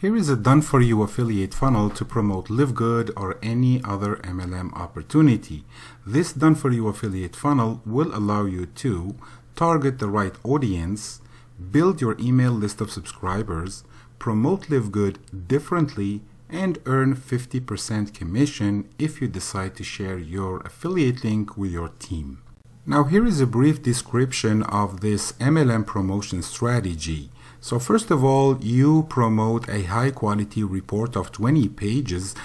Here is a done-for-you affiliate funnel to promote Live Good or any other MLM opportunity. This done-for-you affiliate funnel will allow you to target the right audience, build your email list of subscribers, promote Live Good differently, and earn 50% commission if you decide to share your affiliate link with your team. Now here is a brief description of this MLM promotion strategy. So first of all, you promote a high quality report of 20 pages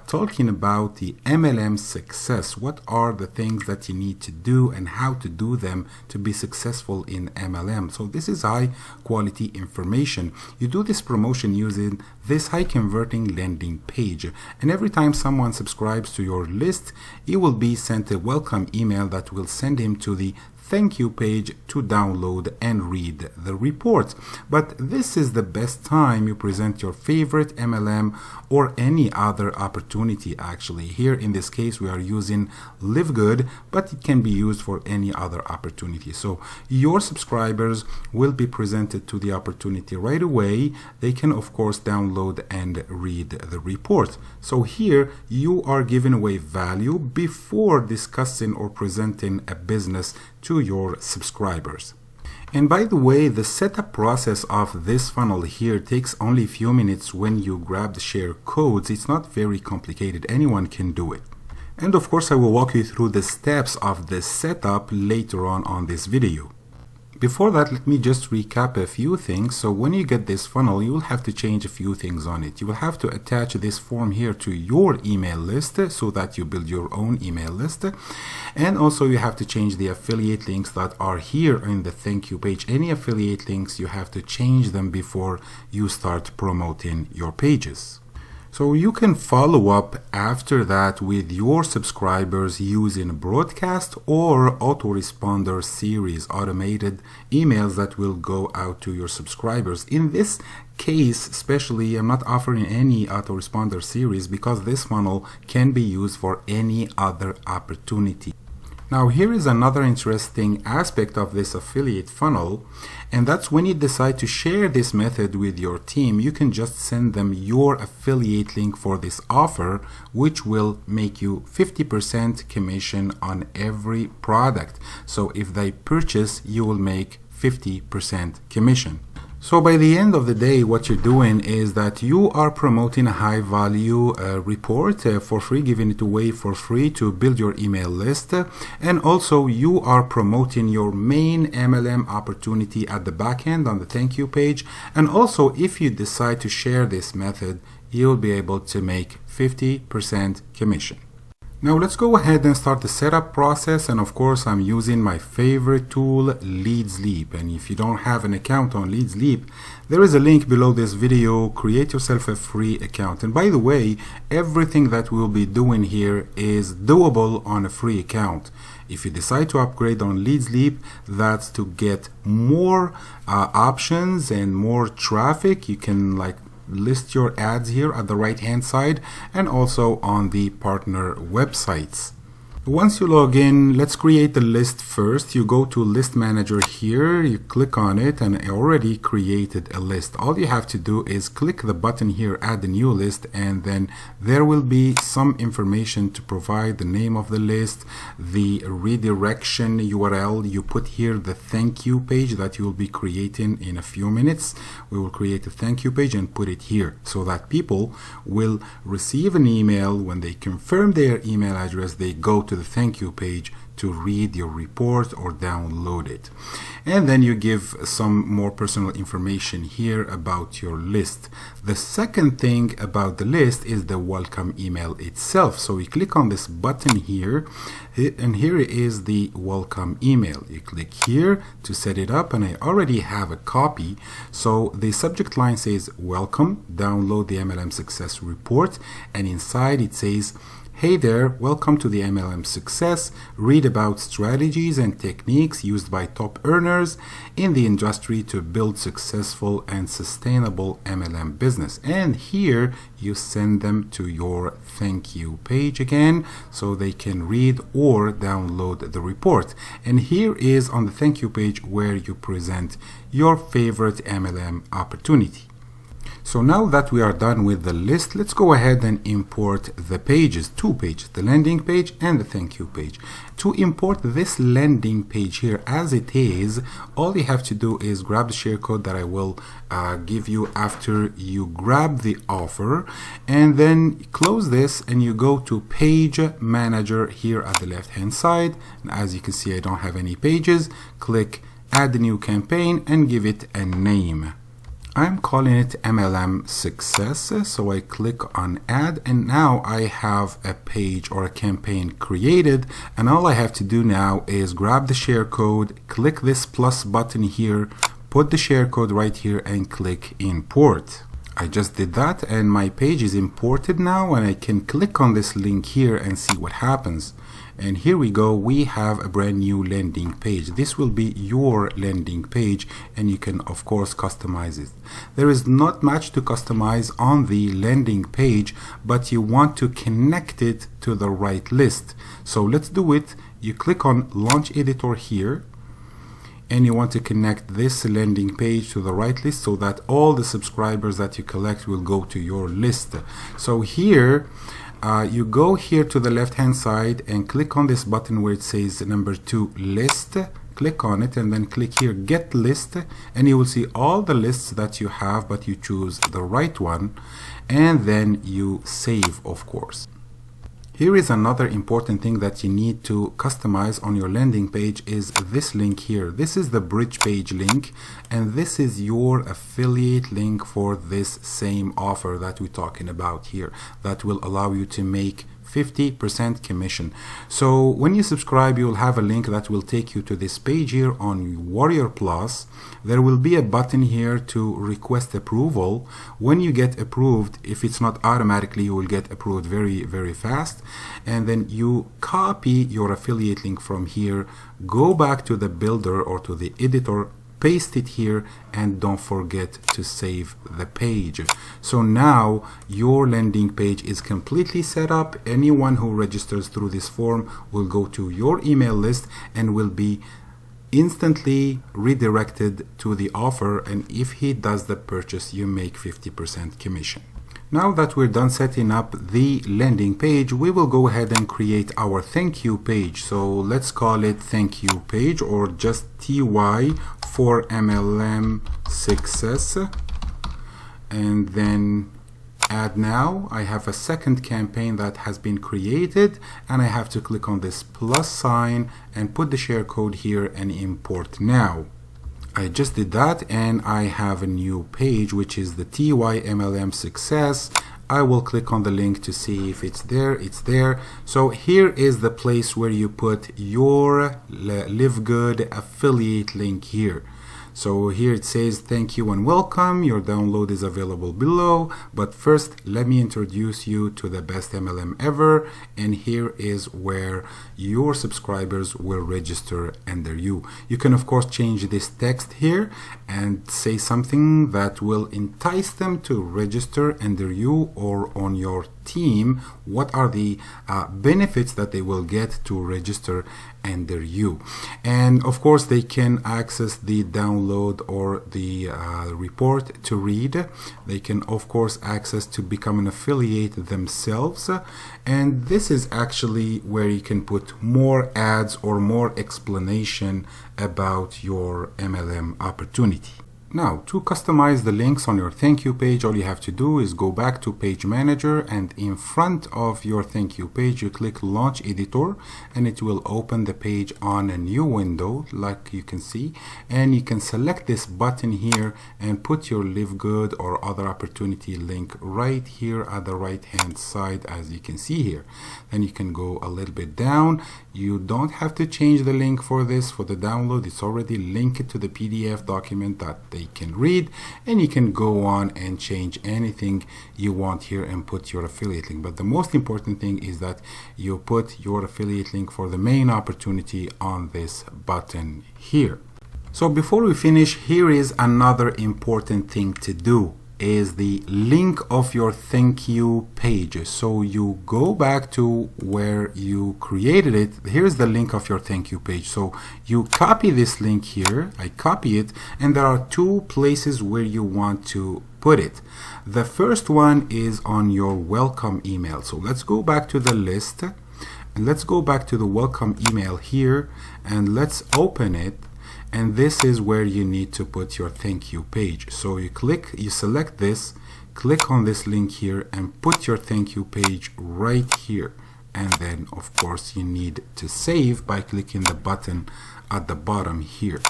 talking about the MLM success. What are the things that you need to do and how to do them to be successful in MLM. So this is high quality information. You do this promotion using this high converting landing page. And every time someone subscribes to your list, you will be sent a welcome email that will send him to the thank you page to download and read the report. But this is the best time you present your favorite MLM or any other opportunity. Actually, here in this case we are using Live Good, but it can be used for any other opportunity. So your subscribers will be presented to the opportunity right away. They can of course download and read the report. So here you are giving away value before discussing or presenting a business to your subscribers. And by the way, the setup process of this funnel here takes only a few minutes when you grab the share codes. It's not very complicated. Anyone can do it. And of course, I will walk you through the steps of this setup later on this video. Before that, let me just recap a few things. So when you get this funnel, you will have to change a few things on it. You will have to attach this form here to your email list so that you build your own email list. And also you have to change the affiliate links that are here in the thank you page. Any affiliate links, you have to change them before you start promoting your pages. So you can follow up after that with your subscribers using broadcast or autoresponder series, automated emails that will go out to your subscribers. In this case especially, I'm not offering any autoresponder series because this funnel can be used for any other opportunity. Now here is another interesting aspect of this affiliate funnel, and that's when you decide to share this method with your team, you can just send them your affiliate link for this offer, which will make you 50% commission on every product. So if they purchase, you will make 50% commission. So by the end of the day, what you're doing is that you are promoting a high value report for free, giving it away for free to build your email list. And also you are promoting your main MLM opportunity at the back end on the thank you page. And also if you decide to share this method, you'll be able to make 50% commission. Now let's go ahead and start the setup process, and of course I'm using my favorite tool, Leadsleap. And if you don't have an account on Leadsleap, there is a link below this video. Create yourself a free account. And by the way, everything that we'll be doing here is doable on a free account. If you decide to upgrade on Leadsleap, that's to get more options and more traffic. You can list your ads here at the right hand side and also on the partner websites. Once you log in, let's create the list first. You go to list manager here, you click on it, and I already created a list. All you have to do is click the button here, add the new list, and then there will be some information to provide the name of the list, the redirection URL. You put here the thank you page that you will be creating in a few minutes. We will create a thank you page and put it here so that people will receive an email. When they confirm their email address, they go to the thank you page to read your report or download it. And then you give some more personal information here about your list. The second thing about the list is the welcome email itself. So we click on this button here, and here is the welcome email. You click here to set it up, and I already have a copy. So the subject line says welcome, download the MLM success report, and inside it says, hey there, welcome to the MLM Success. Read about strategies and techniques used by top earners in the industry to build successful and sustainable MLM business. And here you send them to your thank you page again so they can read or download the report. And here is on the thank you page where you present your favorite MLM opportunity. So now that we are done with the list, let's go ahead and import the pages, two pages, the landing page and the thank you page. To import this landing page here as it is, all you have to do is grab the share code that I will give you after you grab the offer, and then close this and you go to Page Manager here at the left hand side. And as you can see, I don't have any pages. Click Add a new campaign and give it a name. I'm calling it MLM Success, so I click on Add, and now I have a page or a campaign created, and all I have to do now is grab the share code, click this plus button here, put the share code right here, and click Import. I just did that and my page is imported now, and I can click on this link here and see what happens. And here we go, we have a brand new landing page. This will be your landing page, and you can of course customize it. There is not much to customize on the landing page, but you want to connect it to the right list. So let's do it. You click on Launch Editor here, and you want to connect this landing page to the right list so that all the subscribers that you collect will go to your list. So here you go here to the left hand side and click on this button where it says number 2 list. Click on it and then click here Get List, and you will see all the lists that you have, but you choose the right one and then you save, of course. Here is another important thing that you need to customize on your landing page is this link here. This is the bridge page link, and this is your affiliate link for this same offer that we're talking about here that will allow you to make 50% commission. So when you subscribe, you'll have a link that will take you to this page here on Warrior Plus. There will be a button here to request approval. When you get approved, if it's not automatically, you will get approved very fast. And then you copy your affiliate link from here, go back to the builder or to the editor, paste it here, and don't forget to save the page. So now your landing page is completely set up. Anyone who registers through this form will go to your email list and will be instantly redirected to the offer, and if he does the purchase, you make 50% commission. Now that we're done setting up the landing page, we will go ahead and create our thank you page. So let's call it thank you page, or just TY for MLM Success, and then add now. I have a second campaign that has been created, and I have to click on this plus sign and put the share code here and import now. I just did that, and I have a new page which is the TY MLM Success. I will click on the link to see if it's there. It's there. So here is the place where you put your Live Good affiliate link here. So here it says thank you and welcome, your download is available below, but first let me introduce you to the best MLM ever, and here is where your subscribers will register under you. You can of course change this text here and say something that will entice them to register under you or on your team. What are the benefits that they will get to register under you? And of course they can access the download or the report to read. They can of course access to become an affiliate themselves, and this is actually where you can put more ads or more explanation about your MLM opportunity. Now, to customize the links on your thank you page, all you have to do is go back to Page Manager, and in front of your thank you page you click Launch Editor, and it will open the page on a new window like you can see, and you can select this button here and put your Live Good or other opportunity link right here at the right hand side, as you can see here. Then you can go a little bit down. You don't have to change the link for this, for the download. It's already linked to the PDF document that they can read, and you can go on and change anything you want here and put your affiliate link. But the most important thing is that you put your affiliate link for the main opportunity on this button here. So before we finish, here is another important thing to do. is the link of your thank you page. So you go back to where you created it. Here's the link of your thank you page. So you copy this link here. I copy it, and there are two places where you want to put it. The first one is on your welcome email. So let's go back to the list, and let's go back to the welcome email here, and let's open it. And this is where you need to put your thank you page. So you select this, click on this link here, and put your thank you page right here. And then of course you need to save by clicking the button at the bottom here.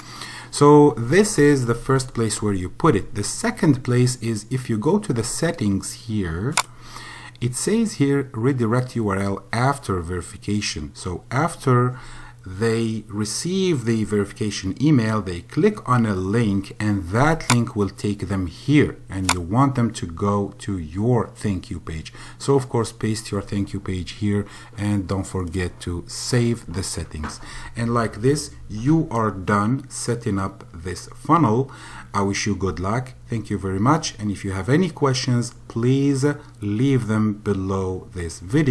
So this is the first place where you put it. The second place is if you go to the settings here, it says here redirect URL after verification. So after they receive the verification email, they click on a link, and that link will take them here, and you want them to go to your thank you page. So of course paste your thank you page here, and don't forget to save the settings. And like this, you are done setting up this funnel. I wish you good luck. Thank you very much, and if you have any questions, please leave them below this video.